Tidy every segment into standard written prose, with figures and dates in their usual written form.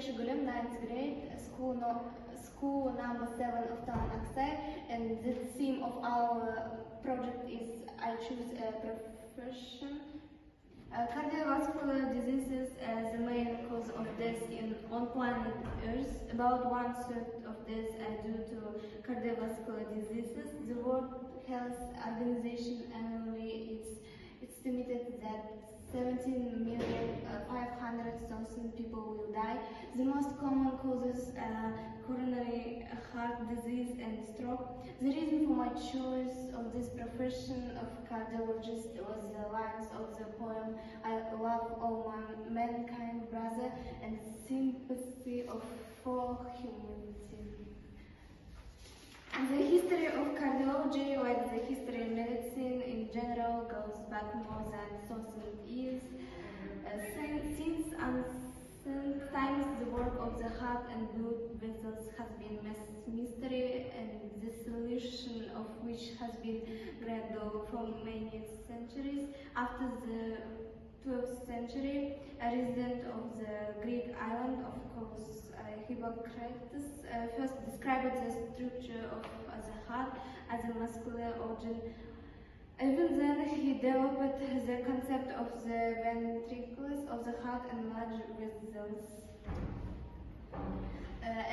Gulикеш Gүлім, 9th grade, school number 7 of town Ақсай, and the theme of our project is I choose a profession. Cardiovascular diseases as the main cause of death on planet Earth. About 1/3 of deaths are due to cardiovascular diseases. The World Health Organization annually estimated that 17,500,000 people will die. The most common causes are coronary heart disease and stroke. The reason for my choice of this profession of cardiologist was the lines of the poem I love all mankind, brother, and sympathy for humanity. The history of cardiology, like the history of medicine in general, goes back more than 1,000 years. Since ancient times, the work of the heart and blood vessels has been a mystery, and the solution of which has been gradual for many centuries. After the 12th century, a resident of the Greek island, of course, Hippocrates, first described the structure of the heart as a muscular organ. Even then, he developed the concept of the ventricles of the heart and large vessels.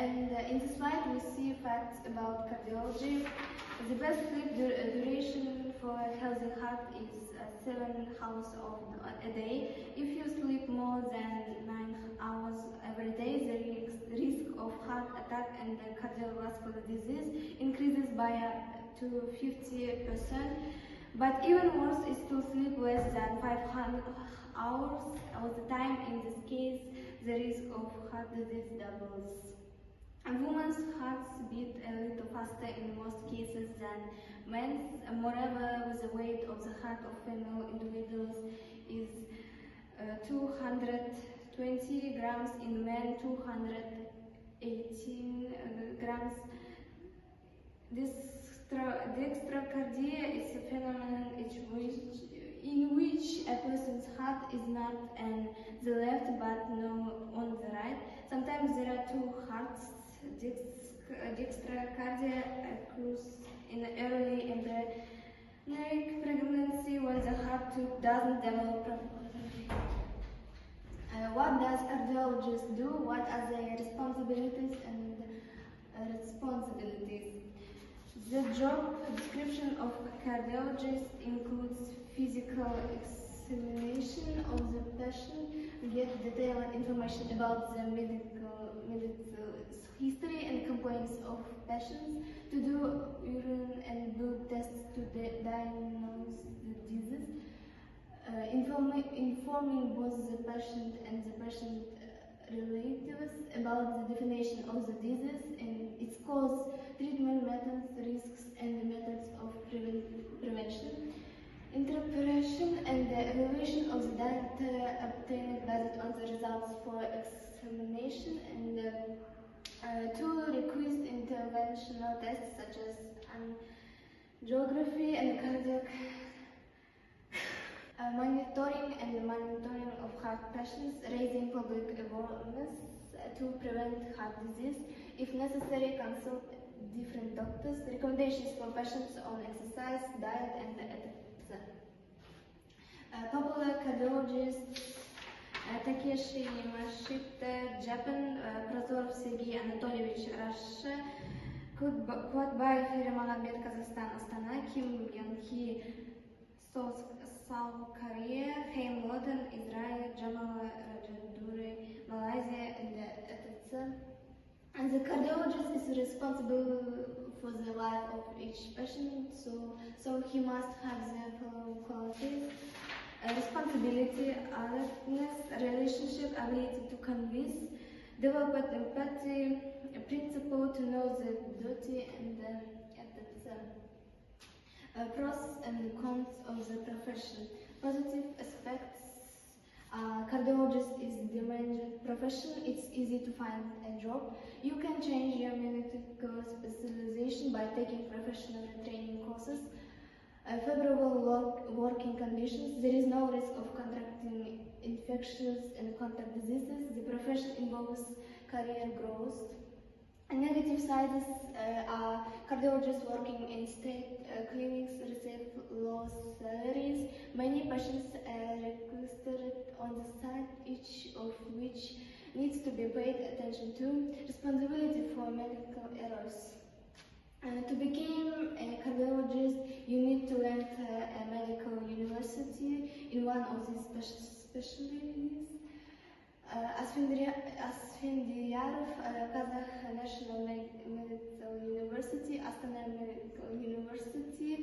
In this slide, we see facts about cardiology. The best sleep duration for a healthy heart is 7 hours a day. If you sleep more than 9 hours every day, the risk of heart attack and cardiovascular disease increases by up to 50%. But even worse is to sleep less than 500 hours all the time. In this case, the risk of heart disease doubles. Women's hearts beat a little faster in most cases than men's. Moreover, the weight of the heart of female individuals is 220 grams, in men 218 grams. Dextrocardia is a phenomenon in which a person's heart is not on the left but no on the right. Sometimes there are two hearts. Dextrocardia occurs in early embryonic pregnancy when the heart doesn't develop properly. What does cardiologist do? What are their responsibilities and responsibilities? The job description of cardiologist includes physical examination of the patient, get detailed information about the medical history and complaints of patients, to do urine and blood tests to diagnose the disease, informing both the patient and the patient relatives about the definition of the disease and its cause, treatment methods, risks, and the methods of prevention, interpretation and the evaluation of the data obtained based on the results for examination, and to request interventional tests such as angiography and cardiac monitoring of heart patients, raising public awareness to prevent heart disease. If necessary, consult different doctors, recommendations for patients on exercise, diet, and etc. Popular cardiologists Такеши Машита, Japan, Прозоров Сергей Анатольевич, Russia, Куатбаев Ирамагомед, Казахстан, Астана, Ким Генхи, South Korea, Haim London, Israel, Jamala Rajadure, Malaysia, and etc. And the cardiologist is responsible for the life of each patient, so he must have the following qualities: responsibility, alertness, relationship, ability to convince, develop empathy, principle to know the duty, and etc. Pros and cons of the profession. Positive aspects: cardiologist is demanding profession. It's easy to find a job. You can change your medical specialization by taking professional training courses. Favorable working conditions. There is no risk of contracting infectious and contact diseases. The profession involves career growth. Negative sides are cardiologists working in state clinics receive low salaries. Many patients are registered on the site, each of which needs to be paid attention to. Responsibility for medical errors. To become a cardiologist, you need to enter a medical university in one of these specialties. Asfendiyarov, Kazakh National Medical University, Astana Medical University,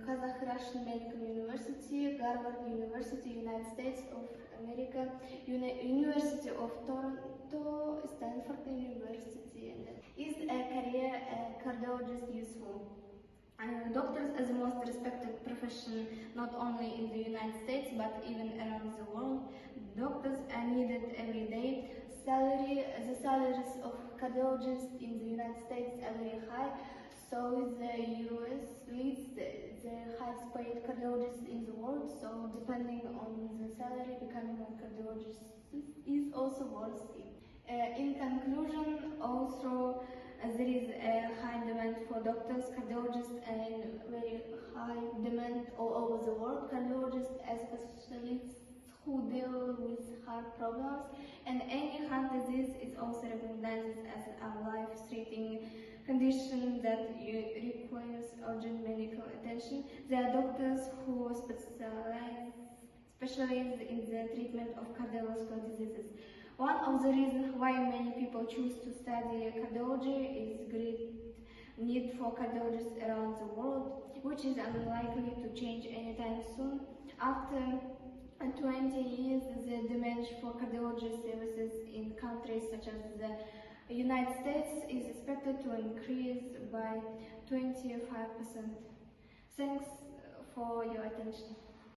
Kazakh Russian Medical University, Harvard University, United States of America, University of Toronto, Stanford University. Is a career cardiologist useful? Doctors are the most respected profession not only in the United States but even around the world. Doctors are needed every day. The salaries of cardiologists in the United States are very high, so the US leads the highest paid cardiologists in the world, so depending on the salary, becoming a cardiologist is also worth it. In conclusion, also there is a high demand for doctors, cardiologists, and very high demand all over the world. Cardiologists are specialists who deal with heart problems, and any heart disease is also recognized as a life-threatening condition that requires urgent medical attention. There are doctors who specialize in the treatment of cardiovascular diseases. One of the reasons why many people choose to study cardiology is great need for cardiologists around the world, which is unlikely to change anytime soon. After 20 years, the demand for cardiology services in countries such as the United States is expected to increase by 25%. Thanks for your attention.